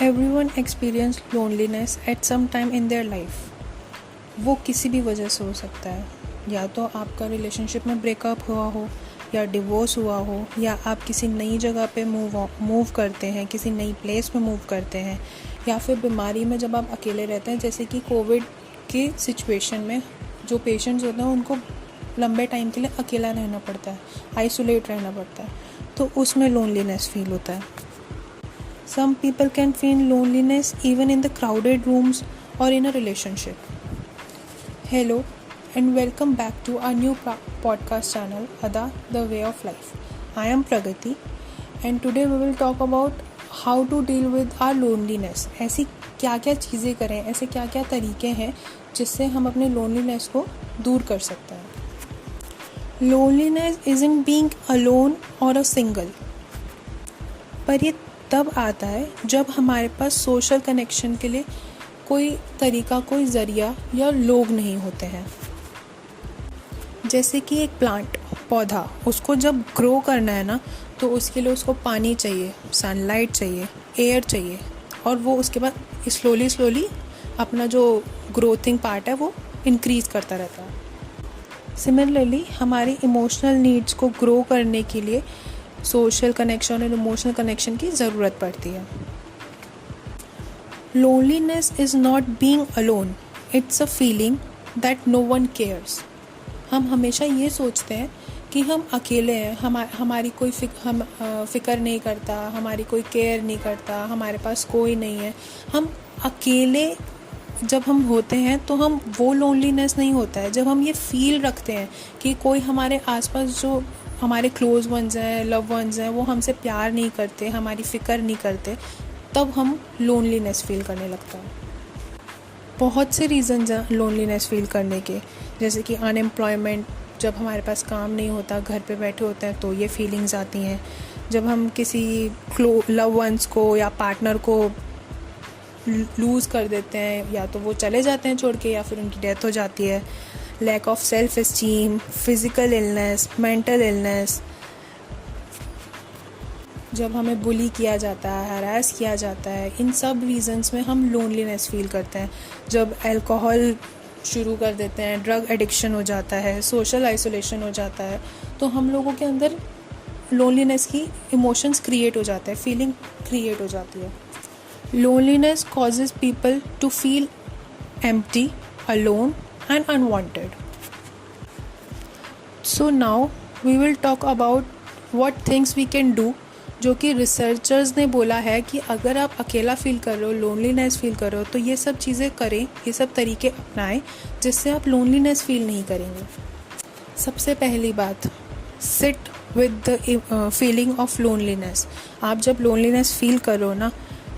Everyone experience loneliness at some time in their life. वो किसी भी वजह से हो सकता है, या तो आपका रिलेशनशिप में ब्रेकअप हुआ हो, या डिवोर्स हुआ हो, या आप किसी नई जगह पे मूव करते हैं, किसी नई प्लेस में मूव करते हैं, या फिर बीमारी में जब आप अकेले रहते हैं, जैसे कि कोविड की सिचुएशन में जो पेशेंट्स होते हैं उनको लंबे टाइम के लिए अकेला रहना पड़ता है, आइसोलेट रहना पड़ता है, तो उसमें लोनलीनेस फील होता है. Some people can feel loneliness even in the crowded rooms or in a relationship. Hello and welcome back to our new podcast channel, Ada, the Way of Life. I am Pragati and today we will talk about how to deal with our loneliness. ऐसी क्या क्या चीज़ें करें, ऐसे क्या क्या तरीके हैं जिससे हम अपने loneliness को दूर कर सकते हैं. Loneliness isn't being alone or a single. पर ये तब आता है जब हमारे पास सोशल कनेक्शन के लिए कोई तरीका, कोई ज़रिया या लोग नहीं होते हैं. जैसे कि एक पौधा, उसको जब ग्रो करना है ना, तो उसके लिए उसको पानी चाहिए, सनलाइट चाहिए, एयर चाहिए, और वो उसके बाद स्लोली अपना जो ग्रोथिंग पार्ट है वो इंक्रीज़ करता रहता है. सिमिलरली हमारी इमोशनल नीड्स को ग्रो करने के लिए सोशल कनेक्शन और इमोशनल कनेक्शन की ज़रूरत पड़ती है. Loneliness is not being alone, it's a feeling that no one cares. हम हमेशा ये सोचते हैं कि हम अकेले हैं, हमारी कोई फ़िक्र नहीं करता, हमारी कोई केयर नहीं करता, हमारे पास कोई नहीं है. हम अकेले जब हम होते हैं तो हम वो लोनलीनेस नहीं होता है. जब हम ये फील रखते हैं कि कोई हमारे आसपास जो हमारे क्लोज वंस हैं, लव वंस हैं, वो हमसे प्यार नहीं करते, हमारी फ़िक्र नहीं करते, तब हम लोनलीनेस फील करने लगता है. बहुत से रीज़न्स हैं लोनलीनेस फील करने के, जैसे कि अनएम्प्लॉयमेंट, जब हमारे पास काम नहीं होता, घर पे बैठे होते हैं तो ये फीलिंग्स आती हैं. जब हम किसी लव वंस को या पार्टनर को लूज़ कर देते हैं, या तो वो चले जाते हैं छोड़ के, या फिर उनकी डेथ हो जाती है. Lack of self esteem, physical illness, mental illness, जब हमें बुली किया जाता है, हरास किया जाता है, इन सब रीज़न्स में हम लोनलीनेस फील करते हैं. जब अल्कोहल शुरू कर देते हैं, ड्रग एडिक्शन हो जाता है, सोशल आइसोलेशन हो जाता है, तो हम लोगों के अंदर लोनलीनेस की इमोशंस क्रिएट हो जाते हैं, फीलिंग क्रिएट हो जाती है. Loneliness causes people to feel empty, alone and unwanted. So now we will talk about what things we can do, जो कि रिसर्चर्स ने बोला है कि अगर आप अकेला फील कर रहे हो, लोनलीनेस फील कर रहे हो, तो ये सब चीज़ें करें, ये सब तरीके अपनाएं जिससे आप लोनलीनेस फील नहीं करेंगे. सबसे पहली बात, sit with the feeling of loneliness. आप जब लोनलीनेस फील कर रहे हो ना,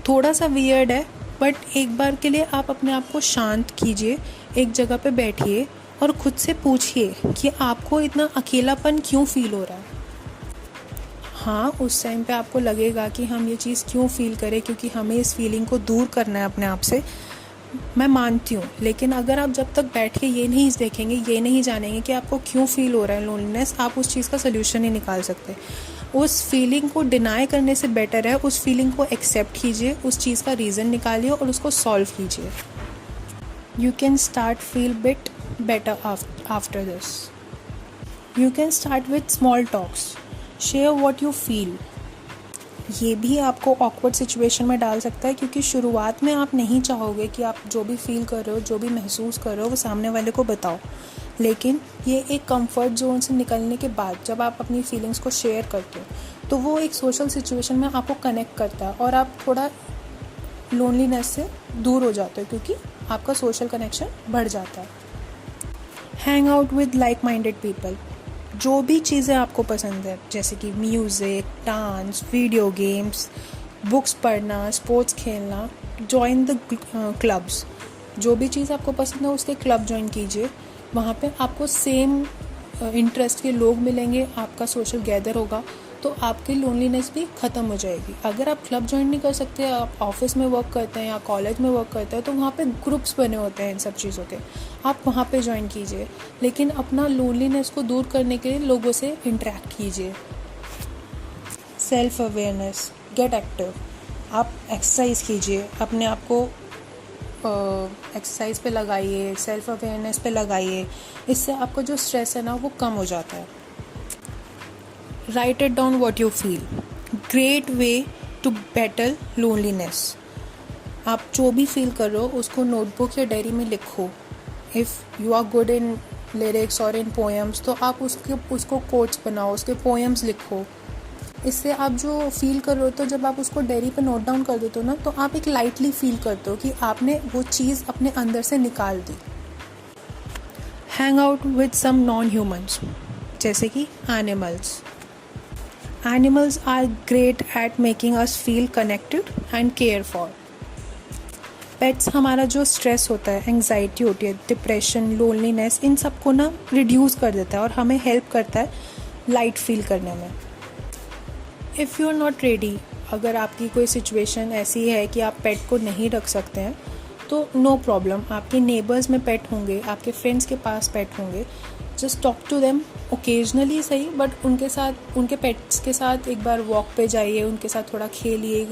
थोड़ा सा वियर्ड है, बट एक बार के लिए आप अपने आप को शांत कीजिए, एक जगह पे बैठिए और ख़ुद से पूछिए कि आपको इतना अकेलापन क्यों फ़ील हो रहा है. हाँ, उस टाइम पे आपको लगेगा कि हम ये चीज़ क्यों फ़ील करें, क्योंकि हमें इस फीलिंग को दूर करना है अपने आप से, मैं मानती हूँ. लेकिन अगर आप जब तक बैठ के ये नहीं देखेंगे, ये नहीं जानेंगे कि आपको क्यों फ़ील हो रहा है लोनलीनेस, आप उस चीज़ का सल्यूशन नहीं निकाल सकते. उस फीलिंग को डिनाई करने से बेटर है उस फीलिंग को एक्सेप्ट कीजिए, उस चीज़ का रीज़न निकालिए और उसको सॉल्व कीजिए. You can start feel bit better after this. You can start with small talks, share what you feel. ये भी आपको ऑकवर्ड सिचुएशन में डाल सकता है, क्योंकि शुरुआत में आप नहीं चाहोगे कि आप जो भी फील कर रहे हो, जो भी महसूस कर रहे हो, वो सामने वाले को बताओ. लेकिन ये एक कंफर्ट जोन से निकलने के बाद जब आप अपनी फीलिंग्स को शेयर करते हो, तो वो एक सोशल सिचुएशन में आपको कनेक्ट करता है और आप थोड़ा लोनलीनेस से दूर हो जाते हो, क्योंकि आपका सोशल कनेक्शन बढ़ जाता है. Hang out with like minded people. जो भी चीज़ें आपको पसंद है, जैसे कि music, dance, video games, books पढ़ना, स्पोर्ट्स खेलना, जॉइन द क्लब्स. जो भी चीज़ आपको पसंद है उसके क्लब ज्वाइन कीजिए. वहाँ पे आपको सेम इंटरेस्ट के लोग मिलेंगे, आपका सोशल गैदर होगा, तो आपकी लोनलीनेस भी ख़त्म हो जाएगी. अगर आप क्लब ज्वाइन नहीं कर सकते, आप ऑफिस में वर्क करते हैं या कॉलेज में वर्क करते हैं, तो वहाँ पे ग्रुप्स बने होते हैं इन सब चीज़ों के, आप वहाँ पे ज्वाइन कीजिए. लेकिन अपना लोनलीनेस को दूर करने के लिए लोगों से इंटरेक्ट कीजिए. Self awareness, gate active. आप एक्सरसाइज कीजिए, अपने आप को एक्सरसाइज पे लगाइए, सेल्फ अवेयरनेस पे लगाइए, इससे आपका जो स्ट्रेस है ना वो कम हो जाता है। Write it down what you feel, great way to battle loneliness. आप जो भी फील कर रहे हो उसको नोटबुक या डायरी में लिखो। If you are good in lyrics और इन पोएम्स तो आप उसको कोट्स बनाओ, उसके पोएम्स लिखो। इससे आप जो फील कर रहे हो तो जब आप उसको डायरी पे नोट डाउन कर देते हो ना तो आप एक लाइटली फील करते हो कि आपने वो चीज़ अपने अंदर से निकाल दी। Hang out with some non humans, जैसे कि animals. Animals are great at making us feel connected and care for. Pets हमारा जो स्ट्रेस होता है, एंग्जाइटी होती है, डिप्रेशन, लोनलीनेस, इन सबको ना रिड्यूस कर देता है और हमें हेल्प करता है लाइट फील करने में। If you are not ready, अगर आपकी कोई सिचुएशन ऐसी है कि आप पेट को नहीं रख सकते हैं तो नो प्रॉब्लम, आपके नेबर्स में पेट होंगे, आपके फ्रेंड्स के पास पेट होंगे। Just talk to them occasionally सही, बट उनके पेट्स के साथ एक बार वॉक पे जाइए, उनके साथ थोड़ा खेलिए,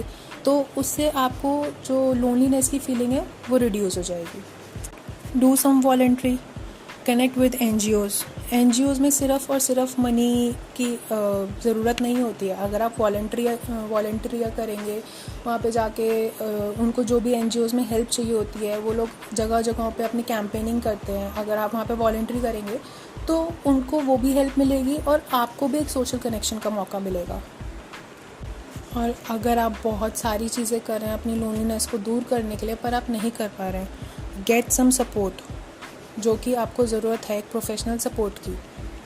तो उससे आपको जो लोनलीनेस की फीलिंग है वो रिड्यूस हो जाएगी। Do some voluntary, connect with NGOs में सिर्फ़ और सिर्फ मनी की ज़रूरत नहीं होती है। अगर आप वॉलंटरी करेंगे, वहाँ पे जाके उनको जो भी एनजीओज़ में हेल्प चाहिए होती है वो लोग जगह जगहों पे अपनी कैंपेनिंग करते हैं। अगर आप वहाँ पे वॉलंटरी करेंगे तो उनको वो भी हेल्प मिलेगी और आपको भी एक सोशल कनेक्शन का मौका मिलेगा। और अगर आप बहुत सारी चीज़ें कर रहे हैं अपनी लोनलीनेस को दूर करने के लिए पर आप नहीं कर पा रहे हैं, गेट सम सपोर्ट, जो कि आपको ज़रूरत है एक प्रोफेशनल सपोर्ट की।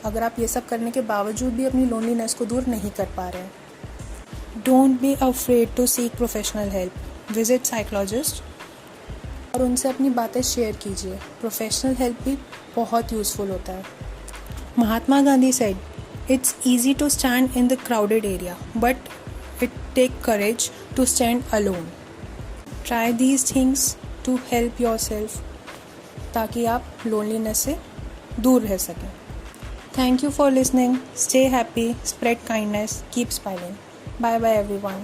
अगर आप ये सब करने के बावजूद भी अपनी लोनलीनेस को दूर नहीं कर पा रहे हैं, don't be afraid to seek professional help, visit psychologist और उनसे अपनी बातें शेयर कीजिए। प्रोफेशनल हेल्प भी बहुत यूज़फुल होता है। Mahatma Gandhi said, it's easy to stand in the crowded area but it take courage to stand alone. Try these things to help yourself ताकि आप लोनलीनेस से दूर रह सकें। Thank you for listening. Stay happy, spread kindness, keep smiling. Bye bye everyone.